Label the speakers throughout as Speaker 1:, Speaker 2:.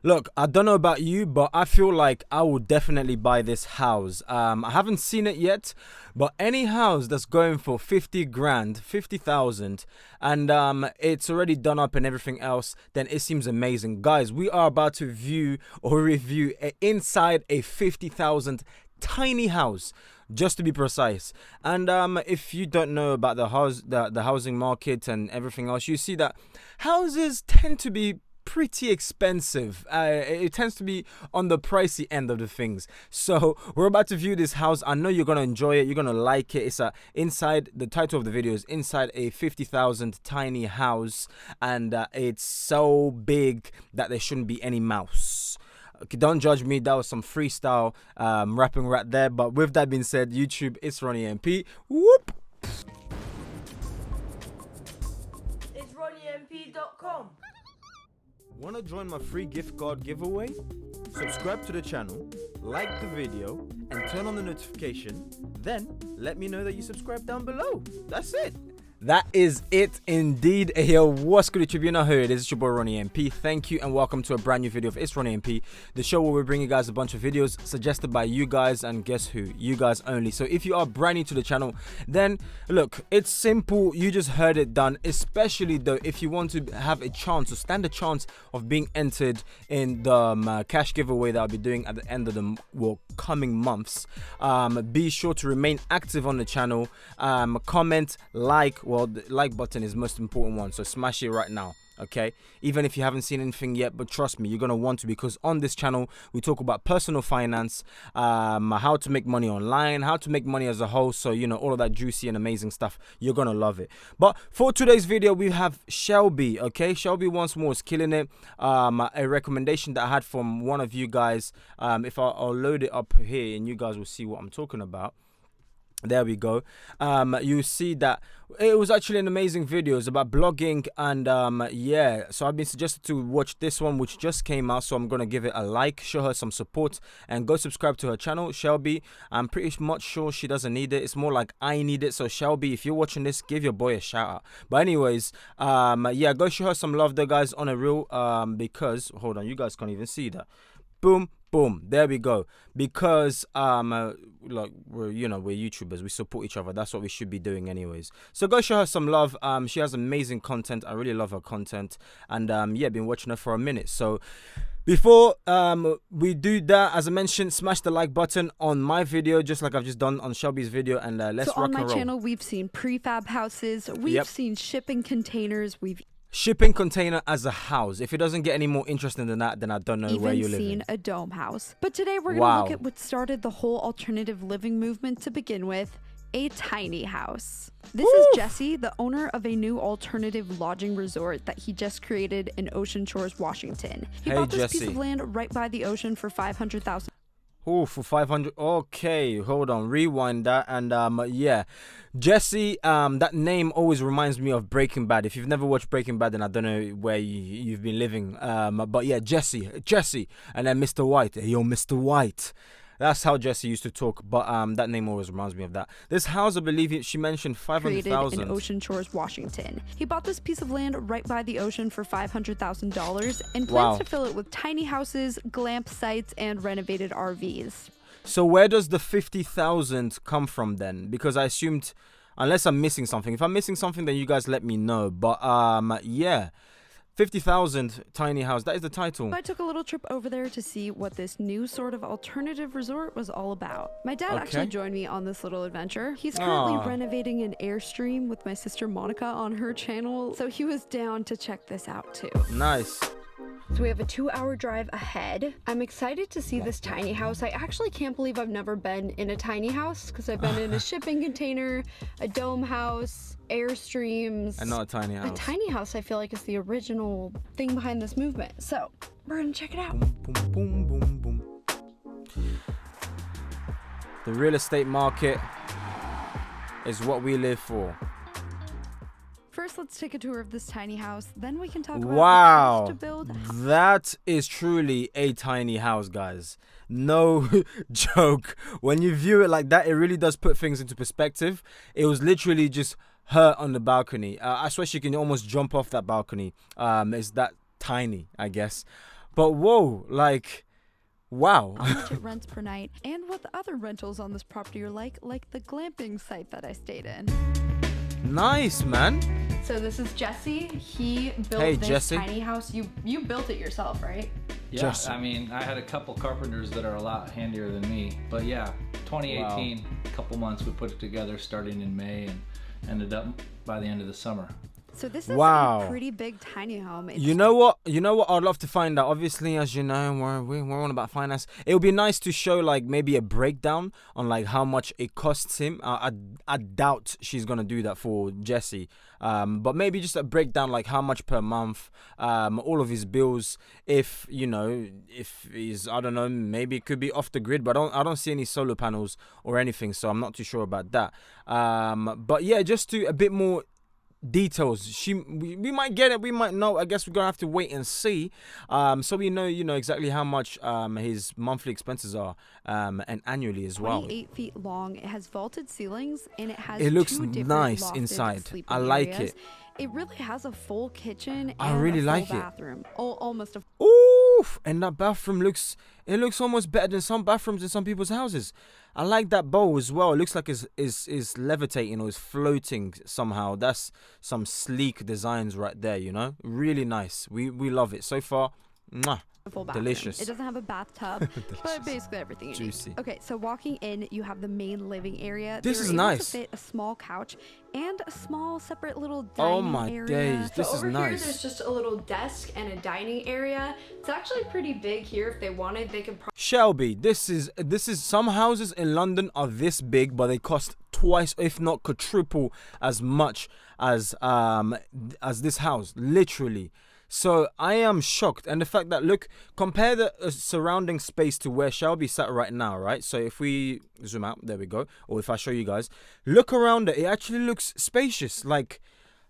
Speaker 1: Look, I don't know about you, but I feel like I will definitely buy this house. I haven't seen it yet, but any house that's going for 50 grand, 50,000, and it's already done up and everything else, then it seems amazing. Guys, we are about to view or review inside a 50,000 tiny house, just to be precise. And if you don't know about the housing market and everything else, you see that houses tend to be pretty expensive. It tends to be on the pricey end of the things. So we're about to view this house. I know you're gonna enjoy it. You're gonna like it. It's inside. The title of the video is inside a 50,000 tiny house, and it's so big that there shouldn't be any mouse. Okay, don't judge me. That was some freestyle rapping right there. But with that being said, YouTube, it's Ronny MP. Whoop.
Speaker 2: It's RonnyMP.com.
Speaker 1: Want to join my free gift card giveaway? Subscribe to the channel, like the video, and turn on the notification. Then let me know that you subscribe down below. That's it. That is it indeed. Yo, what's good, YouTube? You know who it is. It's your boy Ronny MP. Thank you and welcome to a brand new video of It's Ronny MP, the show where we bring you guys a bunch of videos suggested by you guys, and guess who? You guys only. So if you are brand new to the channel, then look, it's simple. You just heard it done. Especially though, if you want to have a chance or stand a chance of being entered in the cash giveaway that I'll be doing at the end of the coming months, be sure to remain active on the channel. Comment, like. Well, the like button is the most important one, so smash it right now, okay? Even if you haven't seen anything yet, but trust me, you're gonna want to, because on this channel we talk about personal finance, how to make money online, how to make money as a whole. So you know, all of that juicy and amazing stuff. You're gonna love it. But for today's video, we have Shelby. Okay, Shelby once more is killing it. A recommendation that I had from one of you guys. If I'll load it up here and you guys will see what I'm talking about. There we go. You see that it was actually an amazing video. It's about blogging, and yeah, so I've been suggested to watch this one, which just came out, so I'm gonna give it a like, show her some support, and go subscribe to her channel, Shelby. I'm pretty much sure she doesn't need it. It's more like I need it. So Shelby, if you're watching this, give your boy a shout out. But anyways, yeah, go show her some love though, guys, on a real, because hold on, you guys can't even see that. Boom, boom, there we go. Because like we're YouTubers, we support each other. That's what we should be doing anyways. So go show her some love. She has amazing content. I really love her content, and yeah, been watching her for a minute. So before we do that, as I mentioned, smash the like button on my video, just like I've just done on Shelby's video, and let's rock and roll.
Speaker 3: So on my channel, we've seen prefab houses, we've seen shipping containers, we've
Speaker 1: shipping container as a house. If it doesn't get any more interesting than that, then I don't know where you live.
Speaker 3: Even seen a dome house. But today we're going to look at what started the whole alternative living movement to begin with, a tiny house. This is Jesse, the owner of a new alternative lodging resort that he just created in Ocean Shores, Washington. He bought this piece of land right by the ocean for $500,000.
Speaker 1: Oh, for 500. Okay, hold on, rewind that. And yeah, Jesse, that name always reminds me of Breaking Bad. If you've never watched Breaking Bad, then I don't know where you've been living. But yeah, Jesse, and then Mr. White. Hey, yo, Mr. White. That's how Jesse used to talk, but that name always reminds me of that. This house, I believe she mentioned 500,000.
Speaker 3: In Ocean Shores, Washington. He bought this piece of land right by the ocean for $500,000 and plans to fill it with tiny houses, glamp sites, and renovated RVs.
Speaker 1: So where does the 50,000 come from then? Because I assumed, unless I'm missing something. If I'm missing something, then you guys let me know. But yeah. 50,000 tiny house. That is the title.
Speaker 3: I took a little trip over there to see what this new sort of alternative resort was all about. My dad actually joined me on this little adventure. He's currently renovating an Airstream with my sister Monica on her channel, so he was down to check this out too.
Speaker 1: Nice.
Speaker 3: So we have a 2-hour drive ahead. I'm excited to see this tiny house. I actually can't believe I've never been in a tiny house, because I've been in a shipping container, a dome house, Airstreams.
Speaker 1: And not a tiny house.
Speaker 3: A tiny house, I feel like, is the original thing behind this movement. So we're gonna check it out.
Speaker 1: Boom, boom, boom, boom, boom. The real estate market is what we live for.
Speaker 3: First, let's take a tour of this tiny house. Then we can talk about
Speaker 1: wow,
Speaker 3: to build.
Speaker 1: That is truly a tiny house, guys. No joke. When you view it like that, it really does put things into perspective. It was literally just her on the balcony. I swear she can almost jump off that balcony. It's that tiny, I guess. But whoa, like, wow.
Speaker 3: how much it rents per night, and what the other rentals on this property are like the glamping site that I stayed in.
Speaker 1: Nice, man.
Speaker 3: So this is Jesse. He built
Speaker 1: Hey,
Speaker 3: this
Speaker 1: Jesse.
Speaker 3: tiny house. You built it yourself, right?
Speaker 4: Yeah,
Speaker 1: Just-
Speaker 4: I mean, I had a couple carpenters that are a lot handier than me. But yeah, 2018, a couple months we put it together starting in May and ended up by the end of the summer.
Speaker 3: So this is
Speaker 1: Wow.
Speaker 3: a pretty big tiny home. It's
Speaker 1: You know what? I'd love to find out. Obviously, as you know, we're on about finance. It would be nice to show like maybe a breakdown on like how much it costs him. I doubt she's gonna do that for Jesse. But maybe just a breakdown like how much per month, all of his bills. If he's, I don't know, maybe it could be off the grid. But I don't see any solar panels or anything, so I'm not too sure about that. But yeah, just to a bit more details. We might get it, we might not. I guess we're gonna have to wait and see. So we know exactly how much his monthly expenses are, and annually as well.
Speaker 3: 28 feet long. It has vaulted ceilings, and it has
Speaker 1: It looks
Speaker 3: two different
Speaker 1: nice
Speaker 3: lofted
Speaker 1: inside.
Speaker 3: sleeping
Speaker 1: I like
Speaker 3: areas.
Speaker 1: it.
Speaker 3: It really has a full kitchen and
Speaker 1: I really
Speaker 3: a full
Speaker 1: like it.
Speaker 3: bathroom. Almost a
Speaker 1: Oof! And that bathroom looks almost better than some bathrooms in some people's houses. I like that bowl as well. It looks like it's levitating or it's floating somehow. That's some sleek designs right there, Really nice. We love it. So far, mwah.
Speaker 3: full bathroom.
Speaker 1: Delicious.
Speaker 3: It doesn't have a bathtub, but basically everything you
Speaker 1: Juicy.
Speaker 3: need. Okay, so walking in, you have the main living area.
Speaker 1: This
Speaker 3: They
Speaker 1: is
Speaker 3: were able
Speaker 1: nice.
Speaker 3: to fit a small couch and a small separate little dining
Speaker 1: Oh my
Speaker 3: area.
Speaker 1: days, this
Speaker 3: so
Speaker 1: is
Speaker 3: over
Speaker 1: nice.
Speaker 3: here, there's just a little desk and a dining area. It's actually pretty big here. If they wanted, they could
Speaker 1: Shelby, this is some houses in London are this big, but they cost twice, if not quadruple, as much as this house, literally. So I am shocked, and the fact that compare the surrounding space to where Shelby sat right now, right? So if we zoom out, there we go, or if I show you guys, look around it actually looks spacious. Like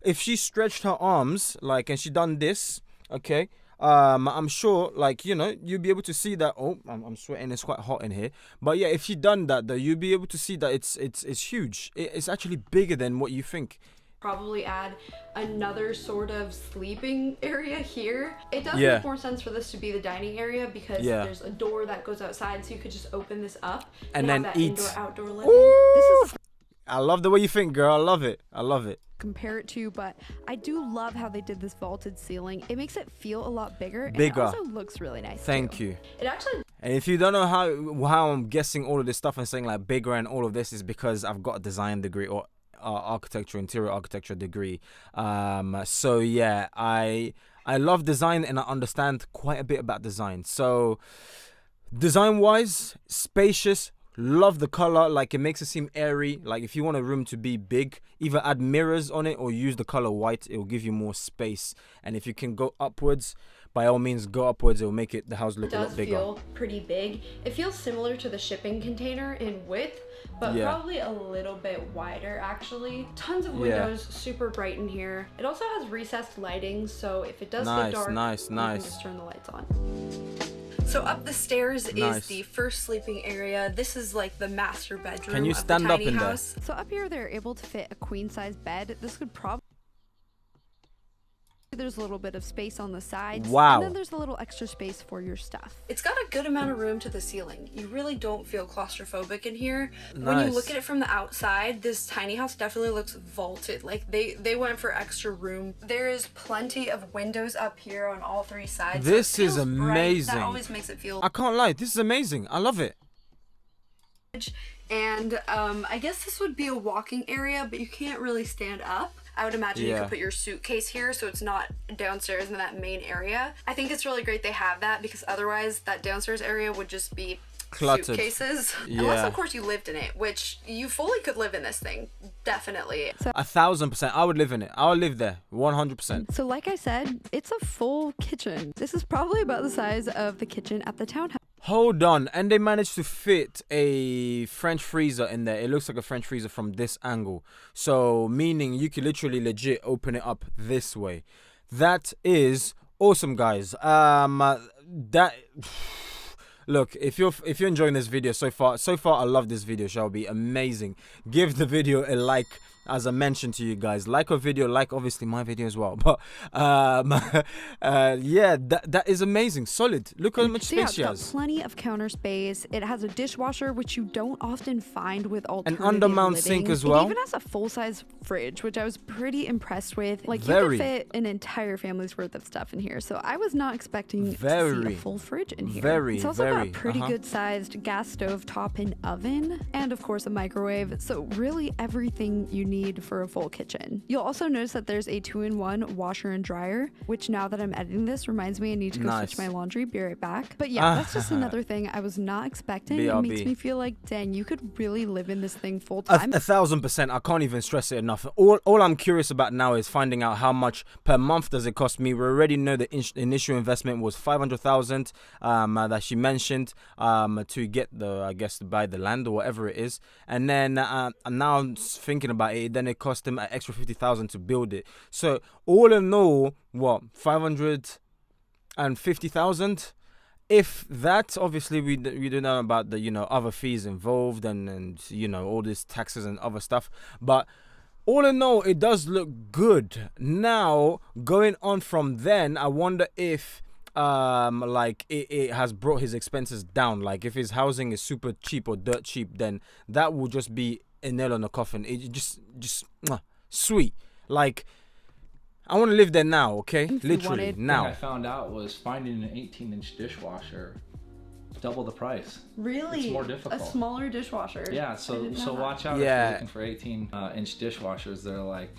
Speaker 1: if she stretched her arms, like, and she done this, okay. I'm sure, like, you'll be able to see that. Oh, I'm sweating. It's quite hot in here. But yeah, if she done that, though, you'll be able to see that it's huge. It's actually bigger than what you think.
Speaker 3: probably add another sort of sleeping area here. It does
Speaker 1: Yeah.
Speaker 3: make more sense for this to be the dining area because
Speaker 1: Yeah.
Speaker 3: there's a door that goes outside, so you could just open this up
Speaker 1: And
Speaker 3: have
Speaker 1: then
Speaker 3: that
Speaker 1: eat.
Speaker 3: indoor-outdoor living. This is
Speaker 1: I love the way you think, girl. I love it. I love it.
Speaker 3: compare it to, but I do love how they did this vaulted ceiling. It makes it feel a lot bigger, and
Speaker 1: Bigger.
Speaker 3: it also looks really nice.
Speaker 1: Thank
Speaker 3: too.
Speaker 1: you.
Speaker 3: It actually
Speaker 1: And if you don't know how I'm guessing all of this stuff and saying like bigger and all of this is because I've got a design degree or interior architecture degree. So yeah, I love design and I understand quite a bit about design. So design wise, spacious. Love the color, like it makes it seem airy. Like if you want a room to be big, either add mirrors on it or use the color white. It will give you more space. And if you can go upwards, by all means go upwards. It will make the house look a
Speaker 3: does
Speaker 1: lot bigger.
Speaker 3: feel pretty big. It feels similar to the shipping container in width, but
Speaker 1: Yeah.
Speaker 3: probably a little bit wider actually. Tons of
Speaker 1: Yeah.
Speaker 3: windows, super bright in here. It also has recessed lighting, so if it does
Speaker 1: Nice,
Speaker 3: get dark,
Speaker 1: nice,
Speaker 3: you can
Speaker 1: nice.
Speaker 3: just turn the lights on. So up the stairs
Speaker 1: Nice.
Speaker 3: is the first sleeping area. This is like the master bedroom
Speaker 1: Can you
Speaker 3: of
Speaker 1: stand
Speaker 3: the
Speaker 1: up
Speaker 3: tiny
Speaker 1: in there?
Speaker 3: house. So up here they're able to fit a queen size bed. This could probably there's a little bit of space on the sides.
Speaker 1: Wow.
Speaker 3: And then there's a little extra space for your stuff. It's got a good amount of room to the ceiling. You really don't feel claustrophobic in here. When you
Speaker 1: Nice.
Speaker 3: look at it from the outside, this tiny house definitely looks vaulted. Like they went for extra room. There is plenty of windows up here on all three sides. so it
Speaker 1: This is
Speaker 3: feels bright.
Speaker 1: amazing.
Speaker 3: That always makes it feel
Speaker 1: I can't lie. This is amazing. I love it.
Speaker 3: And I guess this would be a walking area, but you can't really stand up. I would imagine you
Speaker 1: Yeah.
Speaker 3: could put your suitcase here so it's not downstairs in that main area. I think it's really great they have that because otherwise that downstairs area would just be
Speaker 1: Cluttered.
Speaker 3: suitcases.
Speaker 1: Yeah.
Speaker 3: Unless of course you lived in it, which you fully could live in this thing. Definitely.
Speaker 1: 1,000%. I would live in it. I would live there. 100%.
Speaker 3: So like I said, it's a full kitchen. This is probably about the size of the kitchen at the townhouse.
Speaker 1: Hold on. And they managed to fit a French freezer in there. It looks like a French freezer from this angle. So meaning you could literally legit open it up this way. That is awesome, guys. That look, if you're enjoying this video so far I love this video, Shelby. Amazing. Give the video a like as I mentioned to you guys, like our video, like obviously my video as well. But yeah, that is amazing, solid. Look how much space she
Speaker 3: got
Speaker 1: has.
Speaker 3: Plenty of counter space. It has a dishwasher, which you don't often find with alternative
Speaker 1: An undermount
Speaker 3: living.
Speaker 1: sink as well.
Speaker 3: It even has a full-size fridge, which I was pretty impressed with. Like, you
Speaker 1: Very.
Speaker 3: could fit an entire family's worth of stuff in here, so I was not expecting to see
Speaker 1: Very.
Speaker 3: a full fridge in here.
Speaker 1: Very,
Speaker 3: It's also got
Speaker 1: very,
Speaker 3: a pretty good-sized gas stove top and oven, and of course a microwave. So really everything you need for a full kitchen. You'll also notice that there's a 2-in-1 washer and dryer, which now that I'm editing this reminds me I need to go switch my laundry. Be right back. But yeah, that's just another thing I was not expecting.
Speaker 1: BRB.
Speaker 3: It makes me feel like, dang, you could really live in this thing full time.
Speaker 1: 1,000%. I can't even stress it enough. All I'm curious about now is finding out how much per month does it cost me. We already know the initial investment was 500,000 that she mentioned to get I guess to buy the land or whatever it is. And then now I'm thinking about it. Then it cost him an extra 50,000 to build it. So all in all, what, 550,000? If that, obviously we don't know about the other fees involved and all these taxes and other stuff, but all in all, it does look good. Now going on from then, I wonder if like it has brought his expenses down. Like if his housing is super cheap or dirt cheap, then that will just be a nail on the coffin. It just sweet. Like, I want to live there now, okay? Literally now.
Speaker 4: What I found out was finding an 18-inch dishwasher, double the price.
Speaker 3: Really?
Speaker 4: It's more difficult.
Speaker 3: A smaller dishwasher.
Speaker 4: Yeah, so watch out if you're looking for 18-inch dishwashers. They're like,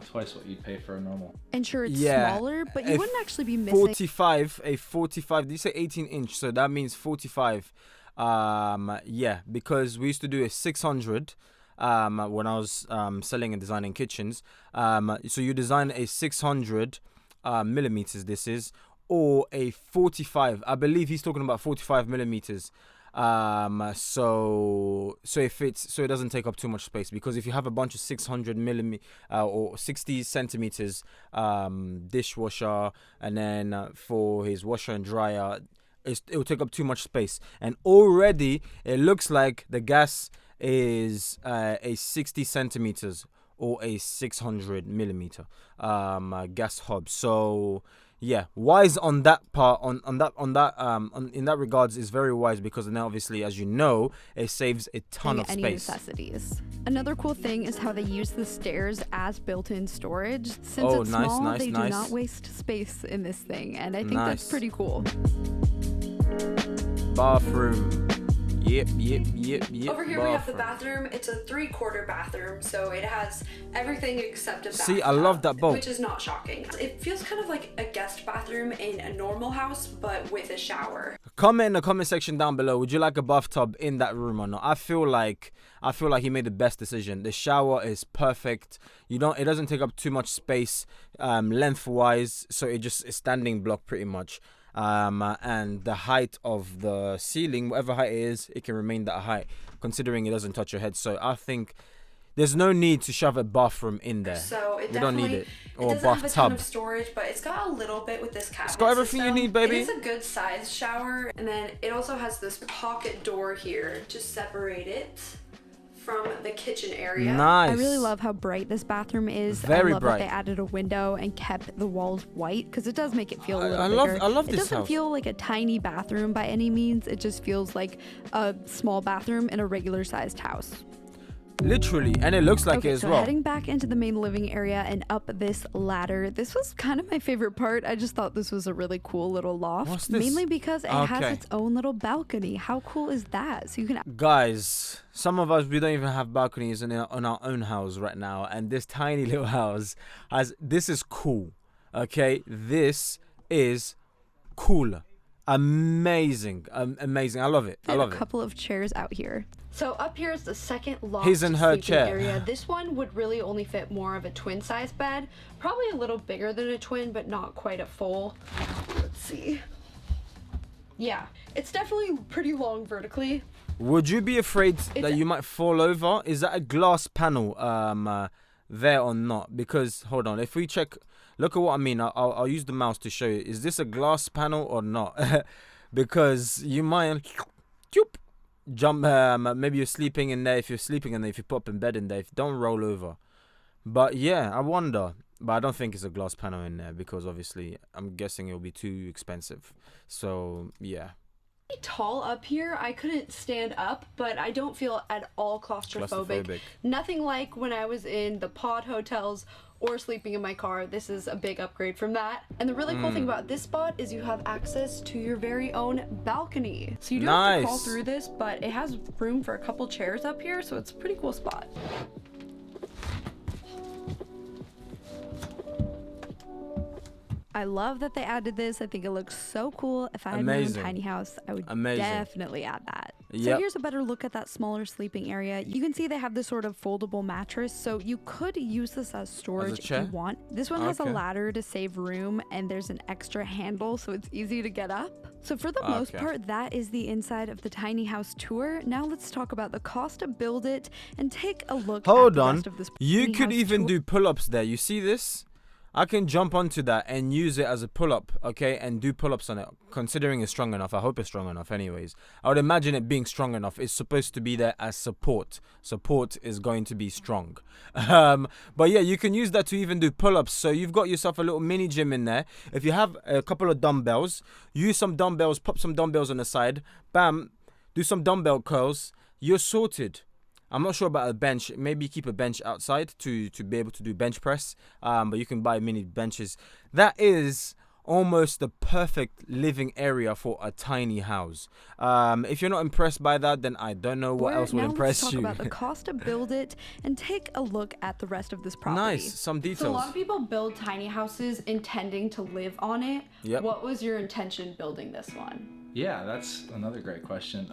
Speaker 4: twice what you'd pay for a normal.
Speaker 3: And sure, it's smaller, but you wouldn't actually be missing.
Speaker 1: 45. Did you say 18-inch? So that means 45. Yeah, because we used to do a 600. When I was selling and designing kitchens. So you design a 600 millimeters, this is, or a 45. I believe he's talking about 45 millimeters. So it doesn't take up too much space, because if you have a bunch of 600 millimeter or 60 centimeters dishwasher, and then for his washer and dryer, it will take up too much space. And already it looks like the gas is a 60 centimeters or a 600 millimeter gas hob. So yeah, wise on that part, in that regards is very wise, because now obviously, as you know, it saves a ton of
Speaker 3: any
Speaker 1: space.
Speaker 3: Necessities. Another cool thing is how they use the stairs as built-in storage. Since it's small, they do not waste space in this thing, and I think that's pretty cool.
Speaker 1: Bathroom. Yep.
Speaker 2: Over here we have the bathroom. It's a 3/4 bathroom, so it has everything except a bathtub.
Speaker 1: See, I love that boat.
Speaker 2: Which is not shocking. It feels kind of like a guest bathroom in a normal house, but with a shower.
Speaker 1: Comment in the comment section down below. Would you like a bathtub in that room or not? I feel like he made the best decision. The shower is perfect. It doesn't take up too much space lengthwise, so it's standing block pretty much. And the height of the ceiling, whatever height it is, it can remain that height, considering it doesn't touch your head. So I think there's no need to shove a bathroom in there.
Speaker 2: So
Speaker 1: we don't need it. Or
Speaker 2: it doesn't have a ton
Speaker 1: bathtub.
Speaker 2: of storage, but it's got a little bit with this cabinet.
Speaker 1: It's got everything you need, baby.
Speaker 2: It is a good size shower, and then it also has this pocket door here to separate it from the kitchen area.
Speaker 1: Nice.
Speaker 3: I really love how bright this bathroom is.
Speaker 1: Very
Speaker 3: I love
Speaker 1: bright.
Speaker 3: that they added a window and kept the walls white, because it does make it feel a little bigger.
Speaker 1: I love this
Speaker 3: house. It doesn't feel like a tiny bathroom by any means. It just feels like a small bathroom in a regular sized house.
Speaker 1: Literally, and it looks like it as
Speaker 3: so
Speaker 1: well.
Speaker 3: Heading back into the main living area and up this ladder. This was kind of my favorite part. I just thought this was a really cool little loft.
Speaker 1: What's this?
Speaker 3: Mainly because it has its own little balcony. How cool is that? So you can...
Speaker 1: Guys, some of us, we don't even have balconies in our own house right now, and this tiny little house this is cool. Okay, this is cool. Amazing. Amazing. I love it. I love it.
Speaker 3: A couple of chairs out here. So up here is the second loft
Speaker 1: His and her
Speaker 3: sleeping
Speaker 1: chair.
Speaker 3: area. This one would really only fit more of a twin size bed. Probably a little bigger than a twin, but not quite a full. Let's see. Yeah, it's definitely pretty long vertically.
Speaker 1: Would you be afraid that you might fall over? Is that a glass panel there or not? Because, hold on, if we check, look at what I mean. I'll use the mouse to show you. Is this a glass panel or not? Because you might jump, maybe you're sleeping in there. If you're sleeping in there, if you put up in bed in there, don't roll over. But yeah, I wonder. But I don't think it's a glass panel in there because obviously I'm guessing it'll be too expensive. So yeah.
Speaker 3: Tall up here. I couldn't stand up, but I don't feel at all claustrophobic. Nothing like when I was in the pod hotels or sleeping in my car. This is a big upgrade from that. And the really cool thing about this spot is you have access to your very own balcony. So you do have to crawl through this, but it has room for a couple chairs up here, so it's a pretty cool spot. I love that they added this. I think it looks so cool. If I had my own tiny house, I would definitely add that. So here's a better look at that smaller sleeping area. You can see they have this sort of foldable mattress, so you could use this as storage if you want. This one has a ladder to save room, and there's an extra handle, so it's easy to get up. So for the most part, that is the inside of the tiny house tour. Now let's talk about the cost to build it and take a look at the rest of this tiny house.
Speaker 1: You could even do pull-ups there. You see this? I can jump onto that and use it as a pull-up, okay, and do pull-ups on it, considering it's strong enough. I hope it's strong enough anyways. I would imagine it being strong enough. It's supposed to be there as support. Support is going to be strong. But yeah, you can use that to even do pull-ups. So you've got yourself a little mini gym in there. If you have a couple of dumbbells, use some dumbbells, pop some dumbbells on the side, bam, do some dumbbell curls, you're sorted. I'm not sure about a bench. Maybe keep a bench outside to be able to do bench press. But you can buy mini benches. That is almost the perfect living area for a tiny house. If you're not impressed by that, then I don't know what else would impress you.
Speaker 3: Let's talk about the cost to build it and take a look at the rest of this property.
Speaker 1: Nice, some details.
Speaker 3: So a lot of people build tiny houses intending to live on it.
Speaker 1: Yep.
Speaker 3: What was your intention building this one?
Speaker 4: Yeah, that's another great question.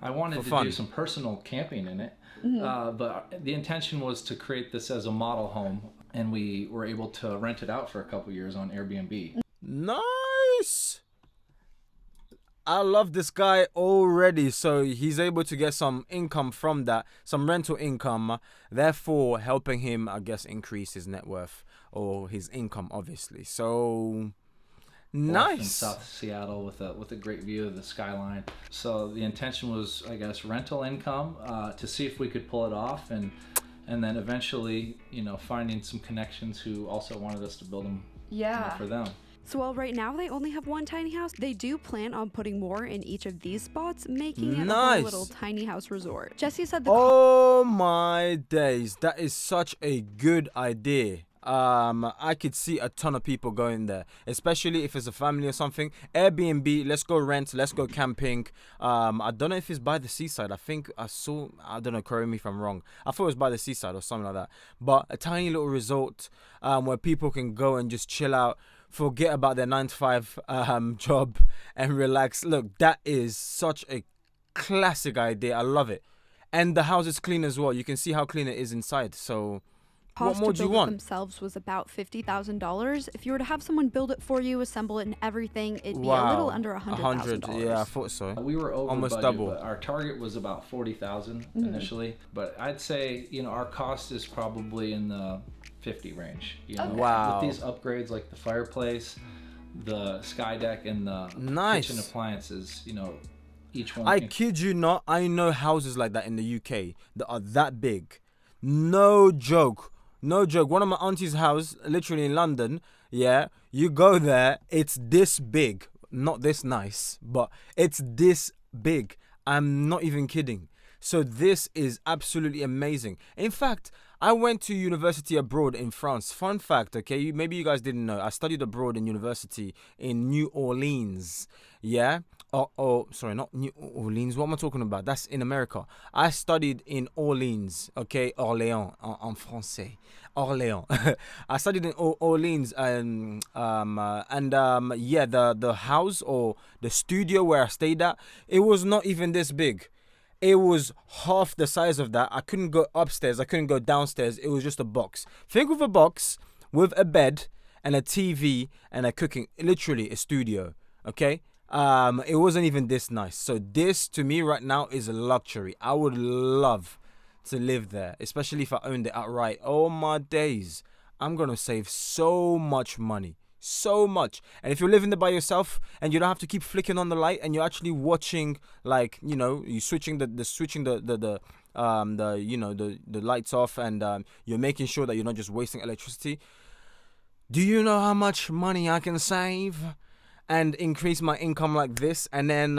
Speaker 4: I wanted to do some personal camping in it, but the intention was to create this as a model home, and we were able to rent it out for a couple years on Airbnb.
Speaker 1: Nice! I love this guy already. So he's able to get some income from that, some rental income, therefore helping him, I guess, increase his net worth or his income, obviously. So... nice.
Speaker 4: In South Seattle with a great view of the skyline. So the intention was, I guess, rental income to see if we could pull it off, and then eventually, finding some connections who also wanted us to build them for them.
Speaker 3: So while right now they only have one tiny house, they do plan on putting more in each of these spots, making it a whole little tiny house resort. Jesse said
Speaker 1: oh my days, that is such a good idea. I could see a ton of people going there, especially if it's a family or something. Airbnb, let's go rent, let's go camping. I don't know if it's by the seaside. I think I don't know, correct me if I'm wrong. I thought it was by the seaside or something like that. But a tiny little resort where people can go and just chill out, forget about their 9-to-5 job and relax. Look, that is such a classic idea. I love it. And the house is clean as well. You can see how clean it is inside. So... what more do you want?
Speaker 3: Themselves was about $50,000. If you were to have someone build it for you, assemble it and everything, it'd be a little under $100,000.
Speaker 1: Yeah, I thought so.
Speaker 4: We were over
Speaker 1: almost
Speaker 4: budget,
Speaker 1: double.
Speaker 4: But our target was about $40,000 initially. But I'd say our cost is probably in the 50 range.
Speaker 1: Wow.
Speaker 4: With these upgrades like the fireplace, the sky deck, and the kitchen appliances, each one.
Speaker 1: I kid you not, I know houses like that in the UK that are that big. No joke. No joke. One of my auntie's house, literally in London, yeah, you go there, it's this big. Not this nice, but it's this big. I'm not even kidding. So this is absolutely amazing. In fact, I went to university abroad in France. Fun fact, okay? Maybe you guys didn't know. I studied abroad in university in New Orleans. Yeah? Sorry, not New Orleans. What am I talking about? That's in America. I studied in Orleans, okay? Orléans, en français. Orléans. I studied in Orleans, and yeah, the house or the studio where I stayed at, it was not even this big. It was half the size of that. I couldn't go upstairs. I couldn't go downstairs. It was just a box. Think of a box with a bed and a TV and a cooking, literally a studio, okay? It wasn't even this nice. So this, to me right now, is a luxury. I would love to live there, especially if I owned it outright. Oh my days. I'm going to save so much money. So much. And if you're living there by yourself and you don't have to keep flicking on the light and you're actually watching, like, you switching the the lights off, and you're making sure that you're not just wasting electricity. Do you know how much money I can save and increase my income like this, and then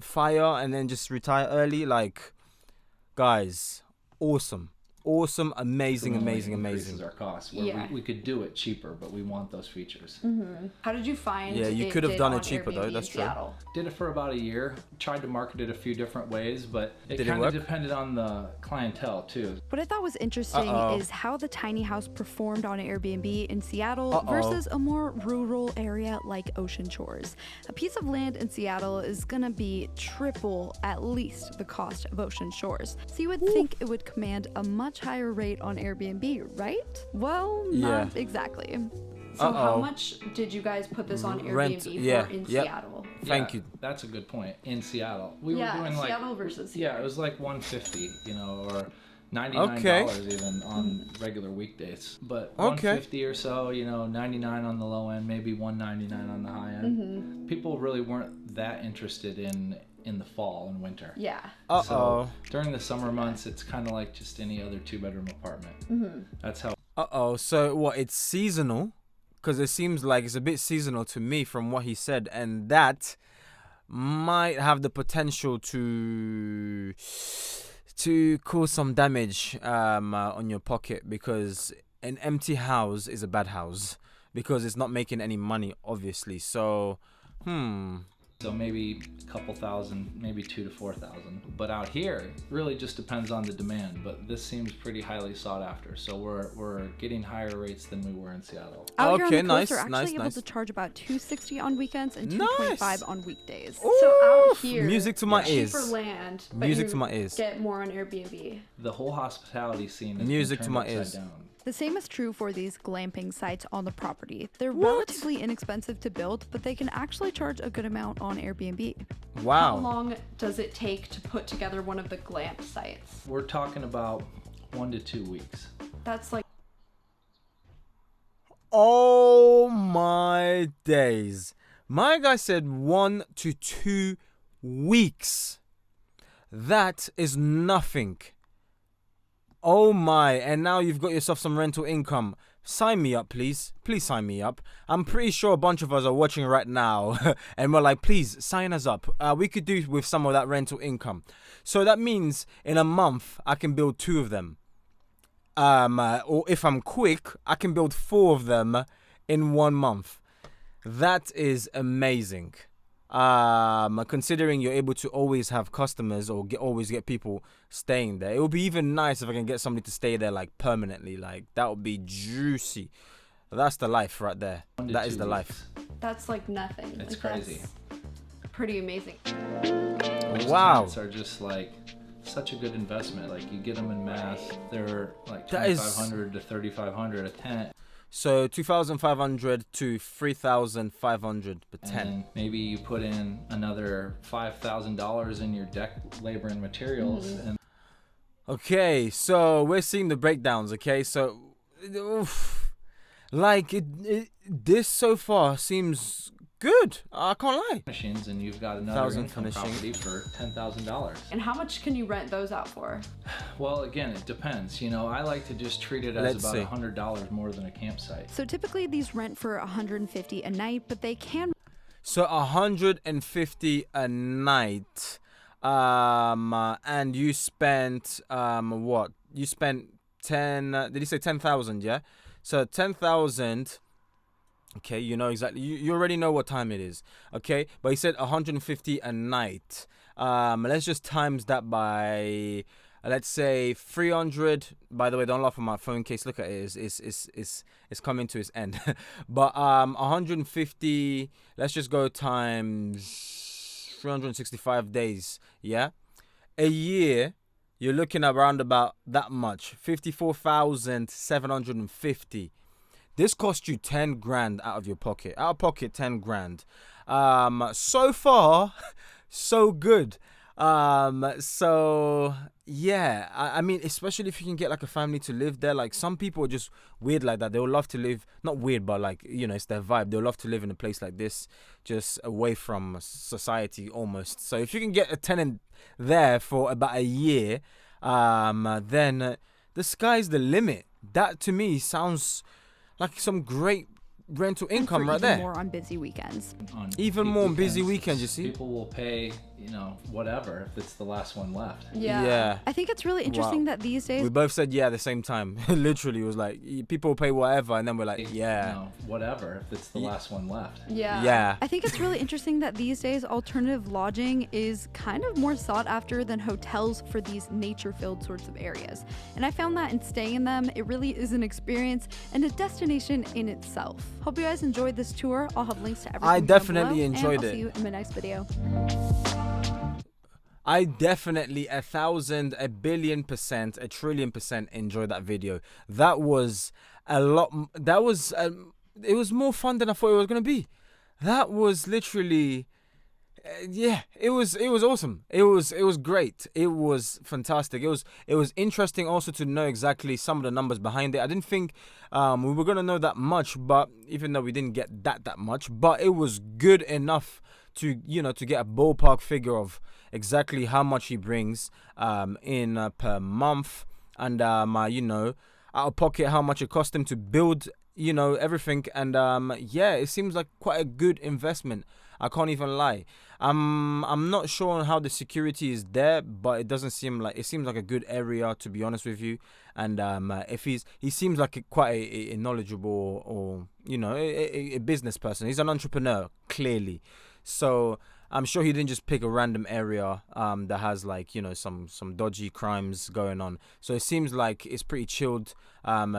Speaker 1: fire and then just retire early? Like, guys, awesome, amazing.
Speaker 4: Increases our costs. Where we could do it cheaper, but we want those features.
Speaker 2: How did you find?
Speaker 1: Yeah, you could have done it cheaper though. That's true.
Speaker 4: Did it for about a year. Tried to market it a few different ways, but it kind of depended on the clientele too.
Speaker 3: What I thought was interesting is how the tiny house performed on Airbnb in Seattle versus a more rural area like Ocean Shores. A piece of land in Seattle is gonna be triple at least the cost of Ocean Shores. So you would think it would command a much higher rate on Airbnb, right? Well, not exactly.
Speaker 2: So how much did you guys put this on Airbnb for in Seattle?
Speaker 1: Thank you.
Speaker 4: That's a good point. In Seattle, we were doing
Speaker 2: Seattle versus here.
Speaker 4: Yeah, it was like $150, or $99 even on regular weekdays. But $150 or so, $99 on the low end, maybe $199 on the high end. People really weren't that interested in the fall and winter.
Speaker 2: Yeah.
Speaker 4: So during the summer months, it's kind of like just any other 2-bedroom apartment. That's how.
Speaker 1: So what? It's seasonal, because it seems like it's a bit seasonal to me from what he said, and that might have the potential to cause some damage on your pocket, because an empty house is a bad house because it's not making any money, obviously. So,
Speaker 4: So maybe a couple thousand, maybe 2,000 to 4,000. But out here, it really just depends on the demand. But this seems pretty highly sought after. So we're getting higher rates than we were in Seattle.
Speaker 3: Out here on the coast, they're actually able to charge about $260 on weekends and $225 on weekdays.
Speaker 2: Ooh, so out here,
Speaker 1: music to my ears.
Speaker 2: Cheaper land, but
Speaker 1: music to my ears.
Speaker 2: Get more on Airbnb.
Speaker 4: The whole hospitality scene is
Speaker 1: music to my ears.
Speaker 4: Down.
Speaker 3: The same is true for these glamping sites on the property. They're relatively inexpensive to build, but they can actually charge a good amount on Airbnb.
Speaker 1: Wow.
Speaker 2: How long does it take to put together one of the glamp sites?
Speaker 4: We're talking about 1 to 2 weeks.
Speaker 2: That's like...
Speaker 1: Oh my days. My guy said 1 to 2 weeks. That is nothing. Oh my, and now you've got yourself some rental income. Sign me up, please. Please sign me up. I'm pretty sure a bunch of us are watching right now and we're like, please sign us up. We could do with some of that rental income. So that means in a month, I can build 2 of them. Or if I'm quick, I can build 4 of them in 1 month. That is amazing. Considering you're able to always have customers or always get people staying there. It would be even nice if I can get somebody to stay there like permanently. Like, that would be juicy. That's the life right there. That is the life.
Speaker 2: That's like nothing.
Speaker 4: It's crazy.
Speaker 2: Pretty amazing.
Speaker 1: Wow.
Speaker 4: Tenants are just like such a good investment. Like, you get them in mass. They're like $2,500 to $3,500 a tenant.
Speaker 1: So 2,500 to 3,500 per tenant.
Speaker 4: And maybe you put in another $5,000 in your deck labor and materials. And
Speaker 1: okay, so we're seeing the breakdowns. Okay, so this so far seems good. I can't lie.
Speaker 4: Machines, and you've got another income property for $10,000.
Speaker 2: And how much can you rent those out for?
Speaker 4: Well, again, it depends. I like to just treat it as about $100 more than a campsite.
Speaker 3: So typically these rent for $150 a night, but they can.
Speaker 1: So $150 a night. And you spent what? You spent 10. Did you say 10,000? Yeah. So 10,000. Okay, you know exactly. You already know what time it is. Okay, but he said 150 a night. Let's just times that by, let's say 300. By the way, don't laugh at my phone case. Look at it. It's coming to its end. But 150. Let's just go times 365 days. Yeah, a year. You're looking around about that much. 54,750. This cost you 10 grand out of your pocket. Out of pocket, 10 grand. So far, so good. So yeah, I mean, especially if you can get like a family to live there. Like some people are just weird like that. They would love to live, not weird, but like, you know, it's their vibe. They'll love to live in a place like this, just away from society almost. So if you can get a tenant there for about a year, then the sky's the limit. That to me sounds like some great rental income right there.
Speaker 3: More on busy weekends.
Speaker 1: Even more on busy weekends, you see.
Speaker 4: People will pay, whatever if it's the last one left.
Speaker 1: Yeah.
Speaker 3: I think it's really interesting that these days
Speaker 1: we both said yeah at the same time. Literally, it was like people will pay whatever, and then we're like
Speaker 4: Whatever if it's the last one left.
Speaker 3: Yeah. I think it's really interesting that these days alternative lodging is kind of more sought after than hotels for these nature-filled sorts of areas. And I found that in staying in them, it really is an experience and a destination in itself. Hope you guys enjoyed this tour. I'll have links to everything.
Speaker 1: I definitely
Speaker 3: below,
Speaker 1: enjoyed
Speaker 3: and I'll
Speaker 1: it.
Speaker 3: see you in my next video.
Speaker 1: I definitely 1,000, 1,000,000,000%, 1,000,000,000% enjoyed that video. That was a lot. That was it was more fun than I thought it was gonna be. That was literally. It was awesome. It was great. It was fantastic. It was interesting also to know exactly some of the numbers behind it. I didn't think we were gonna know that much, but even though we didn't get that much, but it was good enough to to get a ballpark figure of exactly how much he brings in per month, and out of pocket how much it cost him to build everything, and it seems like quite a good investment. I can't even lie. I'm not sure on how the security is there, but it seems like a good area, to be honest with you. And if he seems like quite a knowledgeable or a business person. He's an entrepreneur, clearly. So I'm sure he didn't just pick a random area that has like some dodgy crimes going on. So it seems like it's pretty chilled.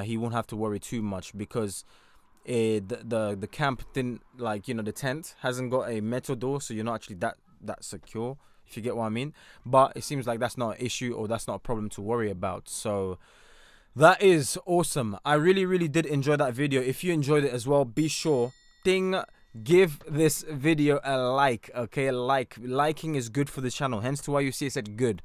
Speaker 1: He won't have to worry too much because the camp didn't the tent hasn't got a metal door, so you're not actually that secure, if you get what I mean. But it seems like that's not an issue or that's not a problem to worry about. So that is awesome. I really did enjoy that video. If you enjoyed it as well, be sure give this video a like. Okay, liking is good for the channel, hence to why you see it said good.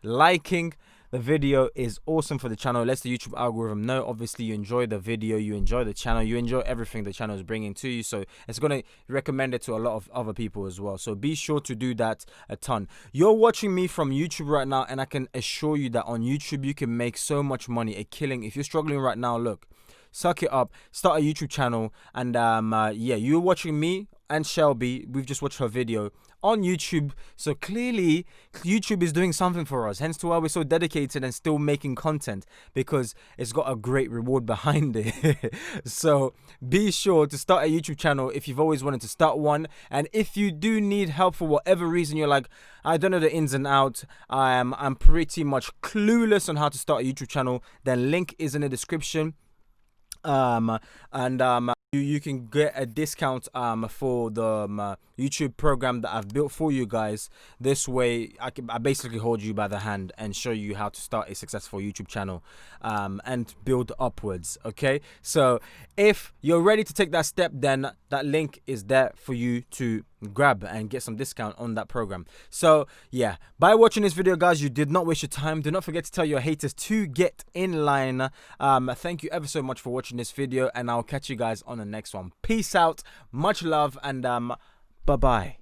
Speaker 1: Liking the video is awesome for the channel. It lets the YouTube algorithm know obviously you enjoy the video, you enjoy the channel, you enjoy everything the channel is bringing to you, so it's going to recommend it to a lot of other people as well. So be sure to do that a ton. You're watching me from YouTube right now, and I can assure you that on YouTube you can make so much money, a killing. If you're struggling right now, look, suck it up, start a YouTube channel, and you're watching me and Shelby. We've just watched her video on YouTube, so clearly YouTube is doing something for us, hence to why we're so dedicated and still making content, because it's got a great reward behind it. So be sure to start a YouTube channel if you've always wanted to start one, and if you do need help for whatever reason, you're like, I don't know the ins and outs, I'm pretty much clueless on how to start a YouTube channel, then link is in the description. You can get a discount for the YouTube program that I've built for you guys. This way I basically hold you by the hand and show you how to start a successful YouTube channel and build upwards. Okay, so if you're ready to take that step, then that link is there for you to grab and get some discount on that program. So yeah, by watching this video, guys, you did not waste your time. Do not forget to tell your haters to get in line. Thank you ever so much for watching this video, and I'll catch you guys on the next one. Peace out, much love, and bye bye.